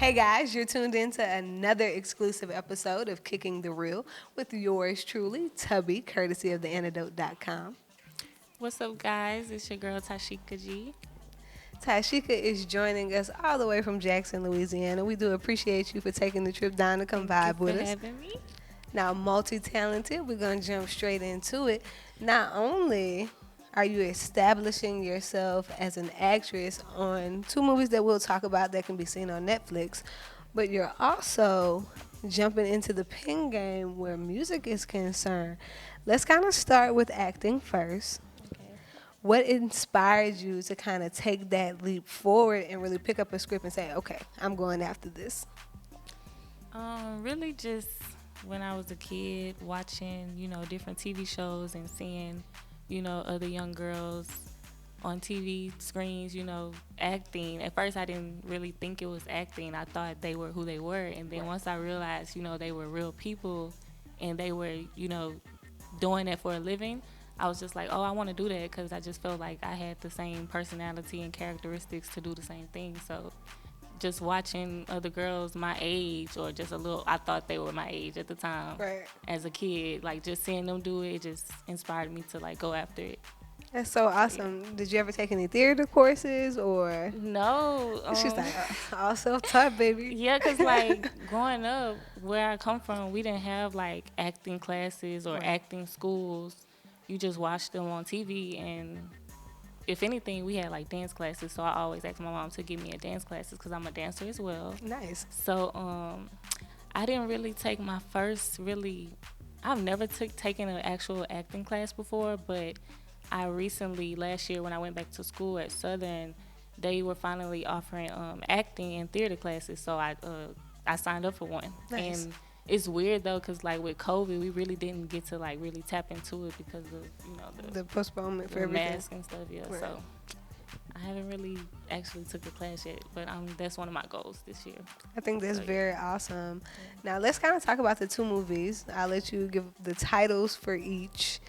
Hey guys, you're tuned in to another exclusive episode of Kicking the Real with yours truly, Tubbi, courtesy of theantidote.com. What's up, guys? It's your girl Tyshekia G. Tyshekia is joining us all the way from Jackson, Louisiana. We do appreciate you for taking the trip down to come Thank vibe you with for us. having me. Now, multi-talented, we're going to jump straight into it. Not only are you establishing yourself as an actress on two movies that we'll talk about that can be seen on Netflix, but you're also jumping into the pen game where music is concerned. Let's kind of start with acting first. Okay. What inspired you to kind of take that leap forward and really pick up a script and say, okay, I'm going after this? Really just when I was a kid watching, different TV shows and seeing, other young girls on TV screens, acting. At first I didn't really think it was acting. I thought they were who they were. And then once I realized, they were real people and they were, doing it for a living, I was just like, oh, I want to do that because I just felt like I had the same personality and characteristics to do the same thing. So just watching other girls my age or just a little, I thought they were my age at the time. Right. As a kid, like just seeing them do it just inspired me to like go after it. That's so awesome. Yeah. Did you ever take any theater courses or? No. She's like, all self-taught, baby. Yeah, because like growing up where I come from, we didn't have like acting classes or acting schools. You just watched them on TV, and if anything, we had like dance classes. So I always asked my mom to give me a dance classes because I'm a dancer as well. Nice. So I didn't really take my first I've never taken an actual acting class before, but I recently, last year when I went back to school at Southern, they were finally offering acting and theater classes. So I signed up for one. Nice. And it's weird though, cause like with COVID, we really didn't get to like really tap into it because of the postponement for the everything. mask and stuff. Yeah, Right. so I haven't really actually took a class yet, but that's one of my goals this year. I think that's very awesome. Yeah. Now let's kind of talk about the two movies. I'll let you give the titles for each.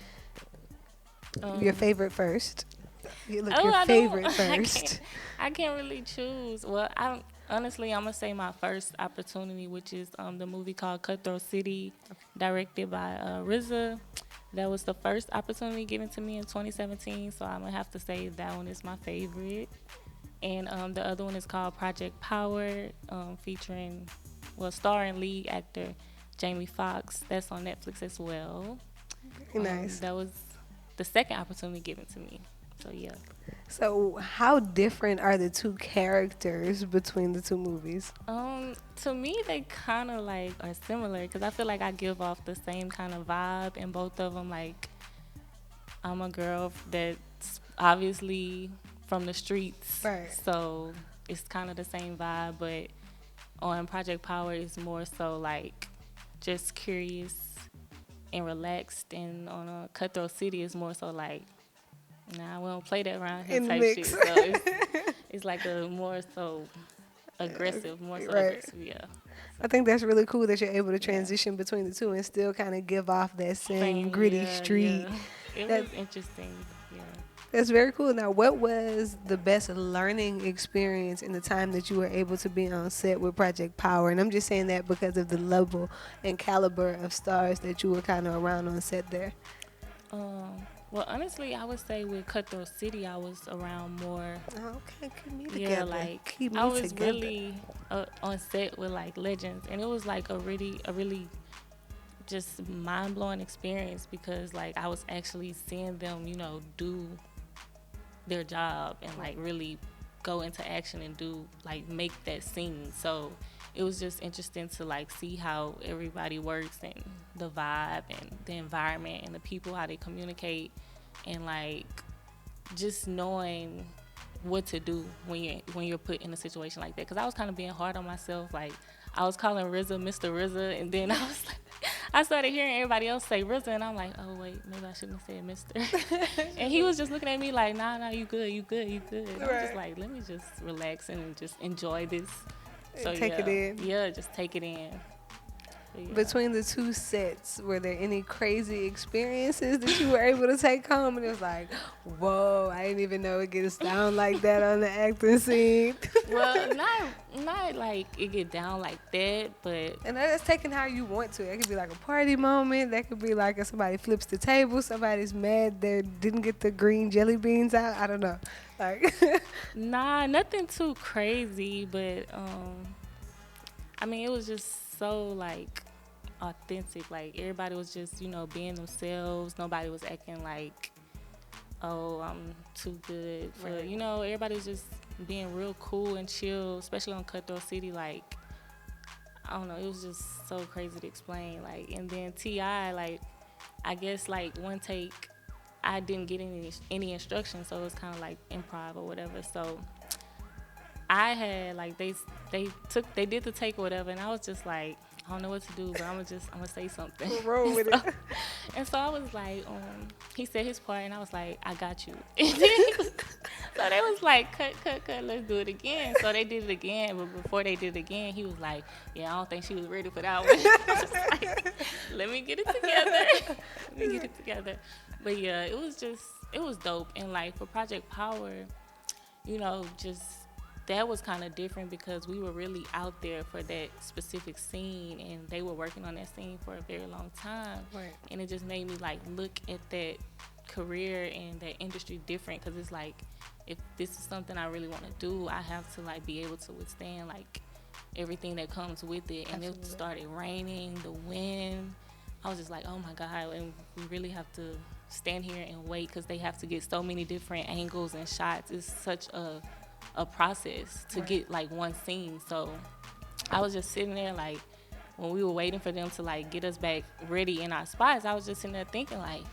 Your favorite first. Your favorite first. I can't really choose. Well, honestly, I'm gonna say my first opportunity, which is the movie called Cutthroat City, directed by RZA. That was the first opportunity given to me in 2017, so I'm gonna have to say that one is my favorite. And the other one is called Project Power, starring lead actor Jamie Foxx. That's on Netflix as well. Very nice. That was the second opportunity given to me. So yeah. So how different are the two characters between the two movies? To me, they kind of like are similar because I feel like I give off the same kind of vibe in both of them. Like, I'm a girl that's obviously from the streets, right? So it's kind of the same vibe. But on Project Power, it's more so like just curious and relaxed, and on Cutthroat City, it's more so like, nah, we don't play that around here type shit. So it's like a more so aggressive, aggressive, yeah. I think that's really cool that you're able to transition between the two and still kind of give off that same gritty street. Yeah. It was interesting, yeah. That's very cool. Now, what was the best learning experience in the time that you were able to be on set with Project Power? And I'm just saying that because of the level and caliber of stars that you were kind of around on set there. Well, honestly, I would say with Cutthroat City, I was around more. Okay, keep me together. Yeah, like I was really on set with like legends, and it was like a really just mind-blowing experience because like I was actually seeing them, do their job and like really go into action and do like make that scene. So it was just interesting to like see how everybody works and the vibe and the environment and the people, how they communicate, and like just knowing what to do when you're put in a situation like that. Because I was kind of being hard on myself. Like I was calling RZA Mr. RZA, and then I was like, I started hearing everybody else say RZA, and I'm like, oh wait, maybe I shouldn't have said Mr. And he was just looking at me like, nah, you good. And I'm just like, let me just relax and just enjoy this. So take it in. Yeah, just take it in. Yeah. Between the two sets, were there any crazy experiences that you were able to take home? And it was like, whoa, I didn't even know it gets down like that on the acting scene. Well, not not like it get down like that, but And that's taken how you want to. It could be like a party moment. That could be like if somebody flips the table, somebody's mad they didn't get the green jelly beans out. I don't know. Like nah, nothing too crazy, but I mean, it was just so like authentic. Like everybody was just, being themselves. Nobody was acting like, oh, I'm too good for, Right. Everybody was just being real cool and chill, especially on Cutthroat City. Like, I don't know, it was just so crazy to explain. Like, and then T.I., like, I guess like one take, I didn't get any instructions, so it was kind of like improv or whatever. So I had like they did the take or whatever, and I was just like, I don't know what to do, but I'm gonna say something. roll with it. And so I was like, he said his part, and I was like, I got you. So they was like, cut, let's do it again. So they did it again, but before they did it again, he was like, yeah, I don't think she was ready for that one. I was like, let me get it together. But yeah, it was dope. And like for Project Power, just that was kind of different because we were really out there for that specific scene, and they were working on that scene for a very long time. Right. And it just made me like look at that career and that industry different, because it's like, if this is something I really want to do, I have to like be able to withstand like everything that comes with it. And Absolutely. It started raining, the wind. I was just like, oh my God, and we really have to stand here and wait because they have to get so many different angles and shots. It's such a process to get like one scene. So I was just sitting there like, when we were waiting for them to like get us back ready in our spots, I was just sitting there thinking like,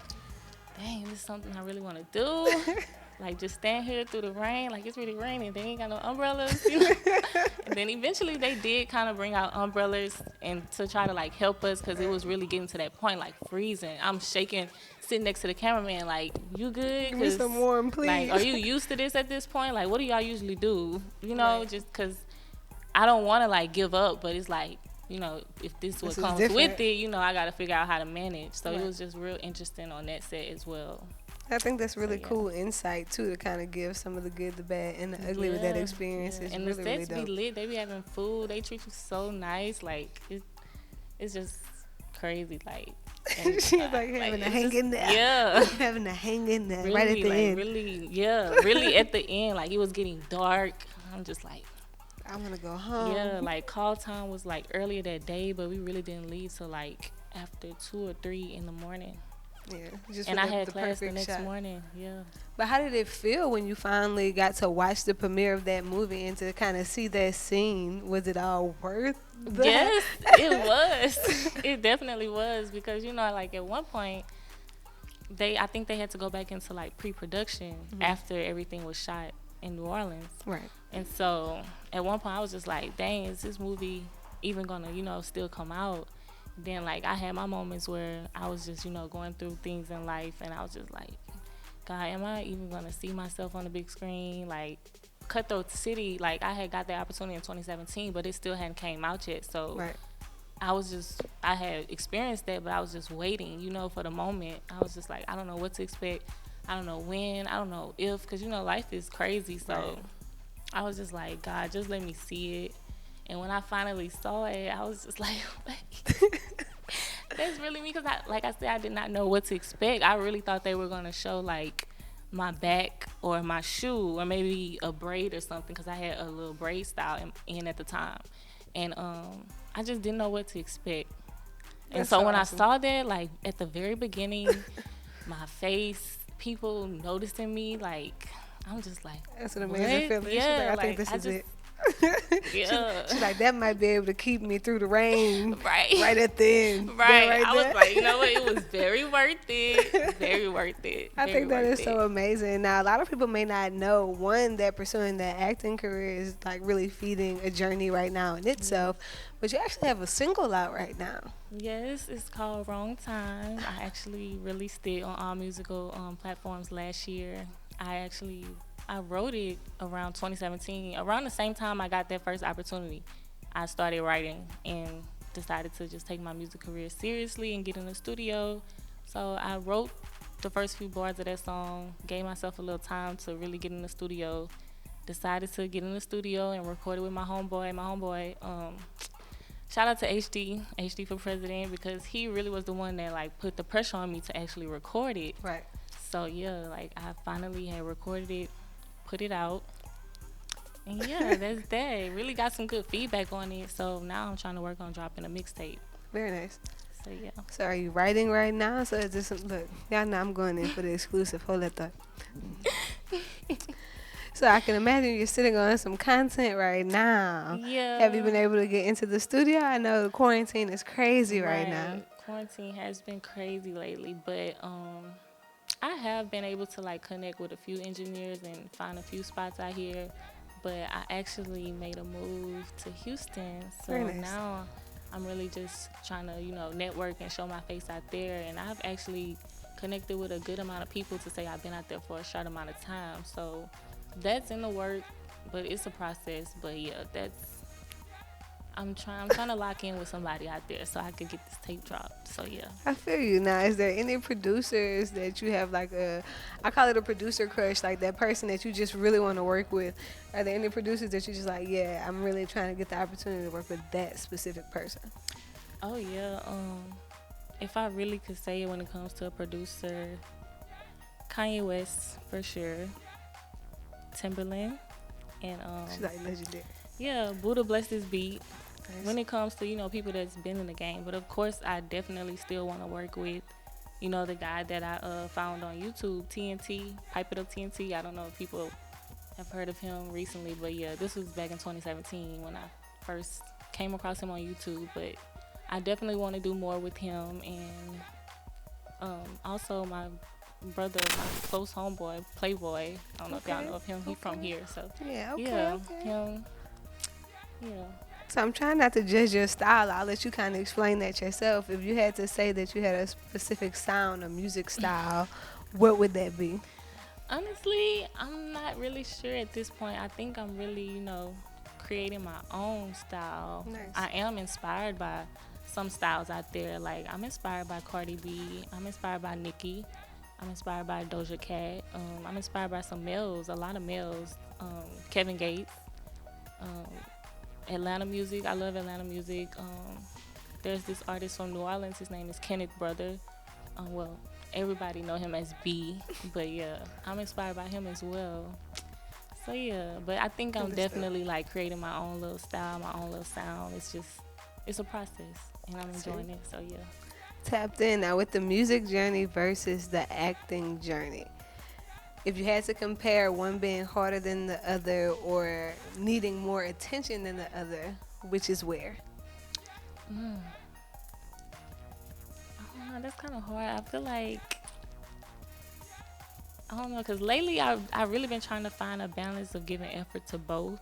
dang, this is something I really want to do. Like, just stand here through the rain. Like, it's really raining. They ain't got no umbrellas. And then eventually they did kind of bring out umbrellas and to try to, like, help us, because it was really getting to that point, like, freezing. I'm shaking, sitting next to the cameraman, like, you good? Give me some warm, please. Like, are you used to this at this point? Like, what do y'all usually do? Right. Just because I don't want to, like, give up, but it's like, if this what comes with it, I got to figure out how to manage. So It was just real interesting on that set as well. I think that's really cool insight too, to kind of give some of the good, the bad, and the ugly with that experience. It's and really, the sets really dope. be lit. They be having food. They treat you so nice. Like it's just crazy. Like She's like having to hang in there. Yeah, having to hang in there really, right at the end. Really at the end. Like it was getting dark. I'm just like, I want to go home. Yeah, like call time was like earlier that day, but we really didn't leave till like after 2 or 3 in the morning. Yeah, just and I had class the next morning. Yeah. But how did it feel when you finally got to watch the premiere of that movie and to kind of see that scene? Was it all worth that? Yes, it was. It definitely was, because like at one point I think they had to go back into like pre-production after everything was shot in New Orleans. Right. And so at one point I was just like, dang, is this movie even gonna still come out? Then like I had my moments where I was just going through things in life, and I was just like, God, am I even gonna see myself on the big screen? Like Cutthroat City, like I had got the opportunity in 2017, but it still hadn't came out yet. So I had experienced that, but I was just waiting, for the moment. I was just like, I don't know what to expect. I don't know when, I don't know if, because life is crazy. So I was just like, God, just let me see it. And when I finally saw it, I was just like, that's really me. Because like I said, I did not know what to expect. I really thought they were going to show like my back or my shoe or maybe a braid or something, because I had a little braid style in at the time. And I just didn't know what to expect. And so when awesome. I saw that, like at the very beginning, my face, people noticing me, like, I'm just like, that's an amazing feeling. Yeah, like, I think this is it. Yeah. She's like, that might be able to keep me through the rain. Right at the end. Right. I was like, what? It was very worth it. Very worth it. I think that is so amazing. Now, a lot of people may not know, one, that pursuing that acting career is like really feeding a journey right now in itself. But you actually have a single out right now. Yes, it's called Wrong Time. I actually released it on all musical platforms last year. I wrote it around 2017. Around the same time I got that first opportunity, I started writing and decided to just take my music career seriously and get in the studio. So I wrote the first few bars of that song, gave myself a little time to really get in the studio, decided to get in the studio and record it with my homeboy. Shout out to HD for president, because he really was the one that like put the pressure on me to actually record it. Right. So yeah, like I finally had recorded it, put it out, and yeah, that's that. Really got some good feedback on it. So now I'm trying to work on dropping a mixtape. Very nice. So yeah. So are you writing right now? So is this look? Y'all know I'm going in for the exclusive. Hold that thought. So I can imagine you're sitting on some content right now. Yeah. Have you been able to get into the studio? I know the quarantine is crazy right now. Quarantine has been crazy lately, but I have been able to like connect with a few engineers and find a few spots out here. But I actually made a move to Houston, so Very nice. Now I'm really just trying to, network and show my face out there. And I've actually connected with a good amount of people to say I've been out there for a short amount of time. So that's in the work, but it's a process. But yeah, I'm trying to lock in with somebody out there so I could get this tape dropped. So yeah. I feel you. Now, is there any producers that you have like I call it a producer crush, like that person that you just really want to work with? Are there any producers that you just like, yeah, I'm really trying to get the opportunity to work with that specific person? Oh yeah. If I really could say it when it comes to a producer, Kanye West for sure, Timberland, and she's like legendary. Yeah, Buddha bless this beat. Nice. When it comes to people that's been in the game, but of course I definitely still want to work with the guy that I found on YouTube, TNT, Pipe It Up TNT. I don't know if people have heard of him recently, but yeah, this was back in 2017 when I first came across him on YouTube. But I definitely want to do more with him, and also my brother, my close homeboy, Playboy. I don't know if y'all know of him. He's from here, so yeah, him. Yeah. So I'm trying not to judge your style. I'll let you kind of explain that yourself. If you had to say that you had a specific sound or music style, what would that be? Honestly, I'm not really sure at this point. I think I'm really, creating my own style. Nice. I am inspired by some styles out there. Like, I'm inspired by Cardi B. I'm inspired by Nicki. I'm inspired by Doja Cat. I'm inspired by some males, a lot of males. Kevin Gates. Atlanta music. I love Atlanta music. There's this artist from New Orleans. His name is Kenneth Brother. Well, everybody know him as B, but yeah, I'm inspired by him as well. So yeah, but I think I'm definitely like creating my own little style, my own little sound. It's a process, and I'm enjoying it. So yeah. Tapped in now with the music journey versus the acting journey. If you had to compare one being harder than the other or needing more attention than the other, which is where? I don't know, that's kind of hard. I feel like, I don't know, because lately I've really been trying to find a balance of giving effort to both.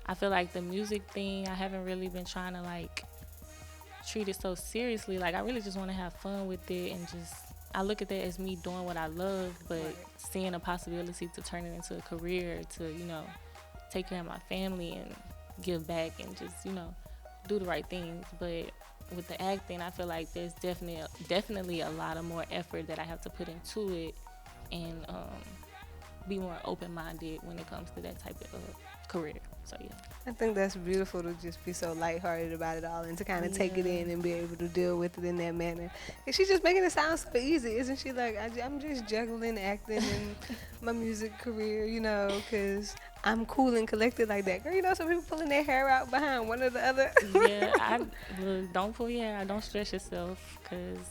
I feel like the music thing, I haven't really been trying to like treat it so seriously. Like I really just want to have fun with it, and just I look at that as me doing what I love, but seeing a possibility to turn it into a career, to take care of my family and give back and just do the right things. But with the acting, I feel like there's definitely a lot of more effort that I have to put into it, and be more open-minded when it comes to that type of career. So yeah, I think that's beautiful to just be so lighthearted about it all and to kind of take it in and be able to deal with it in that manner. And she's just making it sound so easy, isn't she? Like I'm just juggling acting and my music career, because I'm cool and collected like that. Girl, some people pulling their hair out behind one or the other. Yeah, don't pull your hair out. Don't stress yourself, because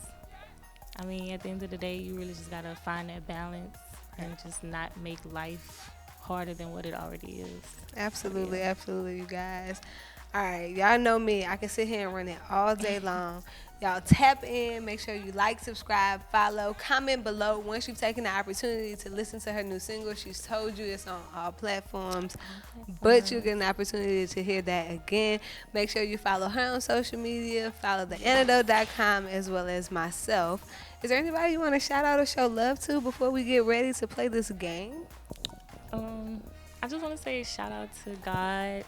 at the end of the day, you really just gotta find that balance and just not make life harder than what it already is. Absolutely, absolutely, you guys. All right, y'all know me. I can sit here and run it all day long. Y'all tap in, make sure you like, subscribe, follow, comment below once you've taken the opportunity to listen to her new single. She's told you it's on all platforms, but you get an opportunity to hear that again. Make sure you follow her on social media, follow theantidote.com as well as myself. Is there anybody you want to shout out or show love to before we get ready to play this game? I just want to say shout out to God,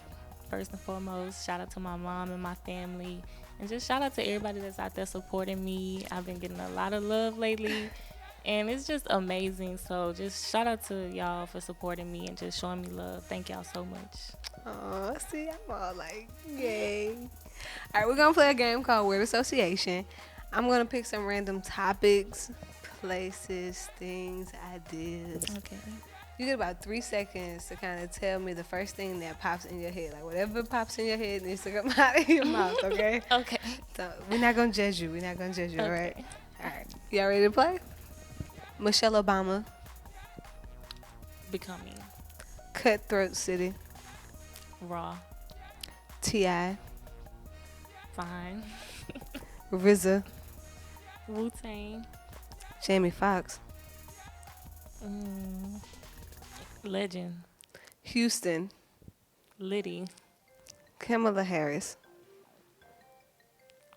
first and foremost. Shout out to my mom and my family. And just shout out to everybody that's out there supporting me. I've been getting a lot of love lately. And it's just amazing. So just shout out to y'all for supporting me and just showing me love. Thank y'all so much. Oh, see, I'm all like, yay. All right, we're going to play a game called Word Association. I'm going to pick some random topics, places, things, ideas. Okay. You get about 3 seconds to kind of tell me the first thing that pops in your head. Like, whatever pops in your head needs to come out of your mouth, okay? Okay. So, we're not going to judge you. We're not going to judge you, all right? Okay. All right. Y'all ready to play? Michelle Obama. Becoming. Cutthroat City. Raw. T.I. Fine. RZA. Wu-Tang. Jamie Foxx. Legend. Houston. Liddy. Kamala Harris.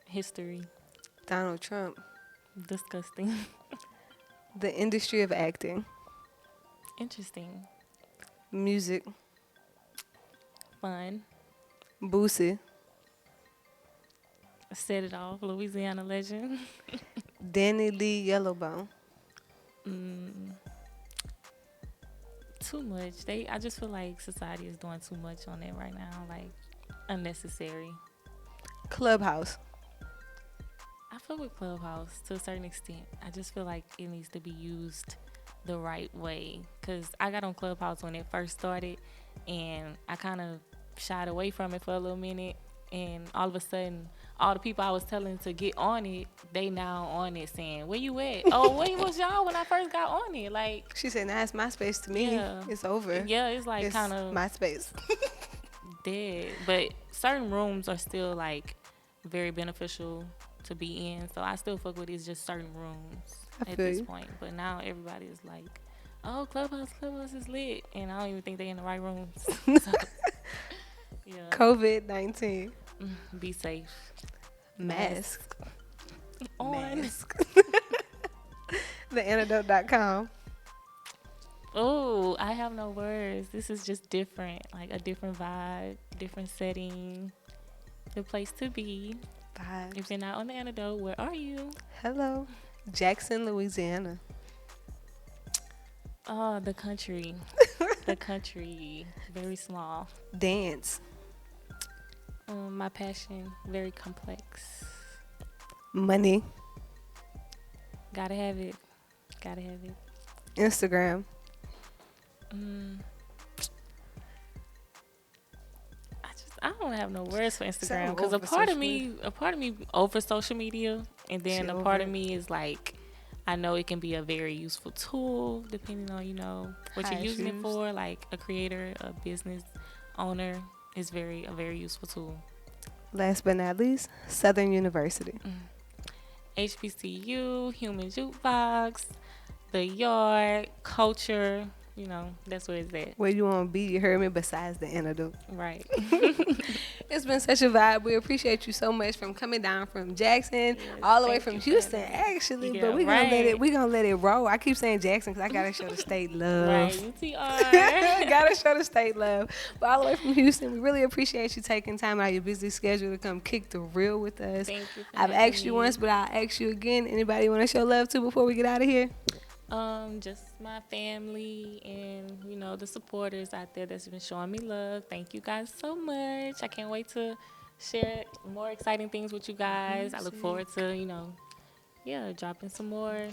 History. Donald Trump. Disgusting. The industry of acting. Interesting. Music. Fun. Boosie. Set it off. Louisiana legend. Danny Lee Yellowbone. Too much. I just feel like society is doing too much on it right now. Like, unnecessary. Clubhouse. I feel with Clubhouse to a certain extent. I just feel like it needs to be used the right way. Because I got on Clubhouse when it first started, and I kind of shied away from it for a little minute. And all of a sudden, all the people I was telling to get on it, they now on it saying, where you at? Oh, where was y'all when I first got on it? Like, She said, nah, it's MySpace to me. Yeah. It's over. yeah, it's like It's kind of MySpace. dead. But certain rooms are still like very beneficial to be in. So I still fuck with it. It's just certain rooms I at feel this you. point. But now everybody is like, oh, Clubhouse is lit. And I don't even think they in the right rooms. So, yeah. COVID-19. Be safe. Mask. On. Mask. Theantidote.com. Oh, I have no words. This is just different. Like a different vibe, different setting. The place to be. Vibes. If you're not on the antidote, where are you? Hello. Jackson, Louisiana. Oh, the country. The country. Very small. Dance. My passion, very complex. Money. Gotta have it. Gotta have it. Instagram. I don't have no words for Instagram Sound because a over part of social me, over social media, and then She a over part of it. me is like, I know it can be a very useful tool depending on what How you're it's using it used. for. Like a creator, a business owner is a very useful tool. Last but not least, Southern University. HBCU, Human Jukebox, the Yard, Culture. That's where it's at. Where you want to be, you heard me, besides the antidote. Right. It's been such a vibe. We appreciate you so much from coming down from Jackson all the way thank from you for Houston, having me. actually. Yeah, but we right. gonna let it roll. I keep saying Jackson because I gotta show the state love. Right, UTR. Gotta show the state love. But all the way from Houston, we really appreciate you taking time out of your busy schedule to come kick the real with us. Thank you for I've having asked you me. once, but I'll ask you again. Anybody want to show love to before we get out of here? Just my family and the supporters out there that's been showing me love. Thank you guys so much. I can't wait to share more exciting things with you guys. I look forward to dropping some more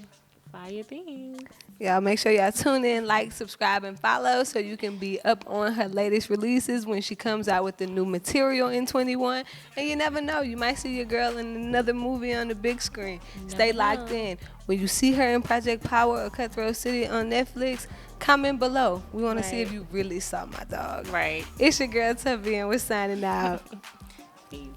fire things. Y'all make sure y'all tune in, like, subscribe, and follow so you can be up on her latest releases when she comes out with the new material in 21. And you never know, you might see your girl in another movie on the big screen. Stay locked in. When you see her in Project Power or Cutthroat City on Netflix, comment below. We want to see if you really saw my dog. Right. It's your girl Tubbi, and we're signing out. Peace.